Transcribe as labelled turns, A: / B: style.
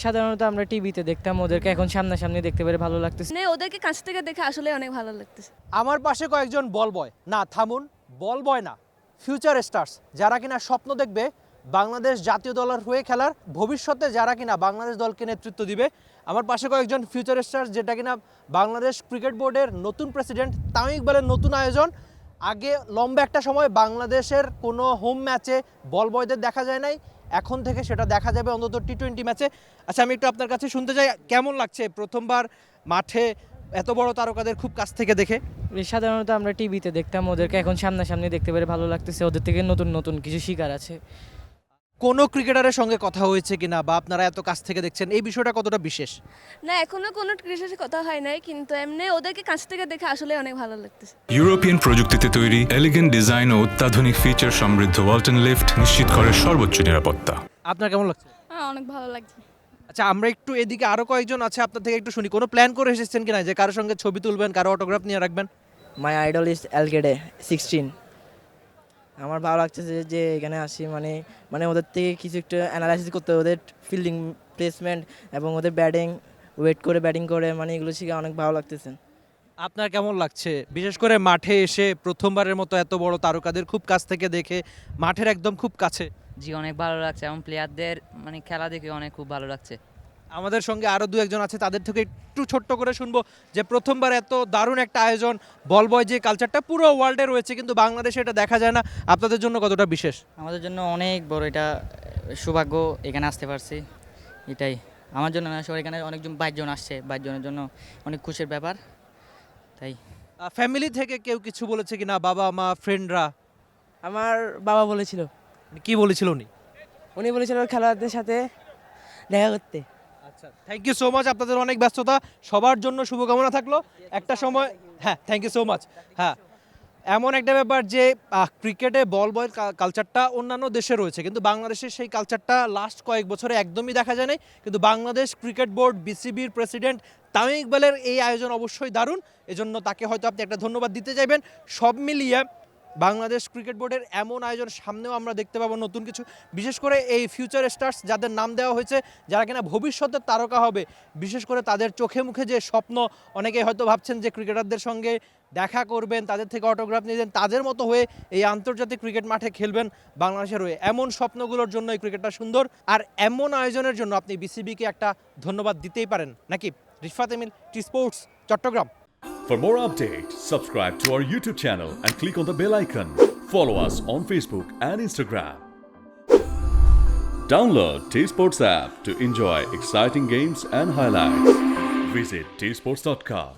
A: সাধারণত আমরা টিভিতে দেখতাম, ওদেরকে এখন সামনাসামনি দেখতে পেরে ভালো লাগতেছে।
B: মানে ওদেরকে কাছ থেকে দেখে আসলে অনেক ভালো লাগতেছে।
C: আমার পাশে কয়েকজন বল বয়, না থামুন, বল বয় না, ফিউচার স্টার্স, যারা কিনা স্বপ্ন দেখবে বাংলাদেশ জাতীয় দলের হয়ে খেলার, ভবিষ্যতে যারা কিনা বাংলাদেশ দলকে নেতৃত্ব দিবে। আমার পাশে কয়েকজন ফিউচার স্টার্স, যেটা কিনা বাংলাদেশ ক্রিকেট বোর্ডের নতুন প্রেসিডেন্ট তামিম ইকবালের নতুন আয়োজন। আগে লম্বা একটা সময় বাংলাদেশের কোনো হোম ম্যাচে বল বয়দের দেখা যায় নাই, এখন থেকে সেটা দেখা যাবে অন্তত টি-20 ম্যাচে। আচ্ছা, আমি একটু আপনার কাছে শুনতে চাই, কেমন লাগছে প্রথমবার মাঠে এত বড় তারকাদের খুব কাছ থেকে দেখে?
A: সাধারণত আমরা টিভিতে দেখতাম, ওদেরকে এখন সামনাসামনি দেখতে পেরে ভালো লাগতেছে। ওদের থেকে নতুন নতুন কিছু শিকার আছে।
C: কোনো ক্রিকেটারের সঙ্গে কথা হয়েছে কিনা, বা আপনারা এত কাছ থেকে দেখছেন, এই বিষয়টা কতটা বিশেষ?
B: না, এখনো কোনো ক্রিকেটের কথা হয় নাই, কিন্তু এমনি ওদেরকে কাছ থেকে দেখে আসলে অনেক ভালো লাগতেছে।
D: ইউরোপিয়ান প্রযুক্তিতে তৈরি এলিগেন্ট ডিজাইন ও অত্যাধুনিক ফিচার সমৃদ্ধ ওয়ালটন লিফট নিশ্চিত করে সর্বোচ্চ নিরাপত্তা।
C: আপনার কেমন লাগছে?
B: অনেক ভালো লাগছে।
C: আচ্ছা, আমরা একটু এদিকে আরো কয়েকজন আছে, আপনার থেকে একটু শুনি। কোনো প্ল্যান করে এসেছেন কিনা যে কারোর সঙ্গে ছবি তুলবেন, কারো অটোগ্রাফ নিয়ে রাখবেন?
E: মাই আইডল ইজ এলকেডে 16। আমার ভালো লাগছে যে এখানে আসি, মানে ওদের থেকে কিছু একটা অ্যানালাইসিস করতে, ওদের ফিল্ডিং প্লেসমেন্ট এবং ওদের ব্যাটিং, ওয়েট করে ব্যাটিং করে, মানে এগুলো শিখে অনেক ভালো লাগতেছে।
C: আপনার কেমন লাগছে বিশেষ করে মাঠে এসে প্রথমবারের মতো এত বড় তারকাদের খুব কাছ থেকে দেখে, মাঠের একদম খুব কাছে?
F: জি, অনেক ভালো লাগছে এবং প্লেয়ারদের খেলা দেখে অনেক খুব ভালো লাগছে।
C: আমাদের সঙ্গে আরো দু একজন আছে, তাদের থেকে একটু ছোট্ট করে শুনবো যে প্রথমবার এত দারুণ একটা আয়োজন, বল বয় যে কালচারটা পুরো ওয়ার্ল্ডে রয়েছে কিন্তু বাংলাদেশে এটা দেখা যায় না, আপনাদের জন্য কতটা বিশেষ?
G: আমাদের জন্য অনেক বড় এটা সৌভাগ্য, এখানে আসতে পারছি। এটাই আমার জন্য না, সবাই এখানে অনেকজন 22 জন আসছে, 22 জনের জন্য অনেক খুশির ব্যাপার। তাই
C: ফ্যামিলি থেকে কেউ কিছু বলেছে কিনা, বাবা মা ফ্রেন্ডরা?
E: আমার বাবা বলেছিল,
C: কি বলেছিল উনি?
E: উনি বলেছিল খেলোয়াড়দের সাথে দেখা করতে।
C: আচ্ছা, থ্যাংক ইউ সো মাচ, আপনাদের অনেক ব্যস্ততা, সবার জন্য শুভকামনা থাকলো। একটা সময়, হ্যাঁ থ্যাংক ইউ সো মাচ। হ্যাঁ, এমন একটা ব্যাপার যে ক্রিকেটে বল বয়ের কালচারটা অন্যান্য দেশে রয়েছে, কিন্তু বাংলাদেশের সেই কালচারটা লাস্ট কয়েক বছরে একদমই দেখা যায় নাই। কিন্তু বাংলাদেশ ক্রিকেট বোর্ড, বিসিবির প্রেসিডেন্ট তামিম ইকবালের এই আয়োজন অবশ্যই দারুণ, এজন্য তাকে হয়তো আপনি একটা ধন্যবাদ দিতে চাইবেন। সব মিলিয়ে বাংলাদেশ ক্রিকেট বোর্ডের এমন আয়োজন সামনেও আমরা দেখতে পাবো নতুন কিছু, বিশেষ করে এই ফিউচার স্টার্স যাদের নাম দেওয়া হয়েছে, যারা কিনা ভবিষ্যতের তারকা হবে, বিশেষ করে তাদের চোখে মুখে যে স্বপ্ন, অনেকেই হয়তো ভাবছেন যে ক্রিকেটারদের সঙ্গে দেখা করবেন, তাদের থেকে অটোগ্রাফ নিয়ে তাদের মতো হয়ে এই আন্তর্জাতিক ক্রিকেট মাঠে খেলবেন বাংলাদেশের হয়ে, এমন স্বপ্নগুলোর জন্য এই ক্রিকেটটা সুন্দর। আর এমন আয়োজনের জন্য আপনি বিসিবিকে একটা ধন্যবাদ দিতেই পারেন, নাকি? Rifat Emil, T sports, Chittagong.
H: For more updates, subscribe to our YouTube channel and click on the bell icon. Follow us on Facebook and Instagram. Download T Sports app to enjoy exciting games and highlights. Visit tsports.com.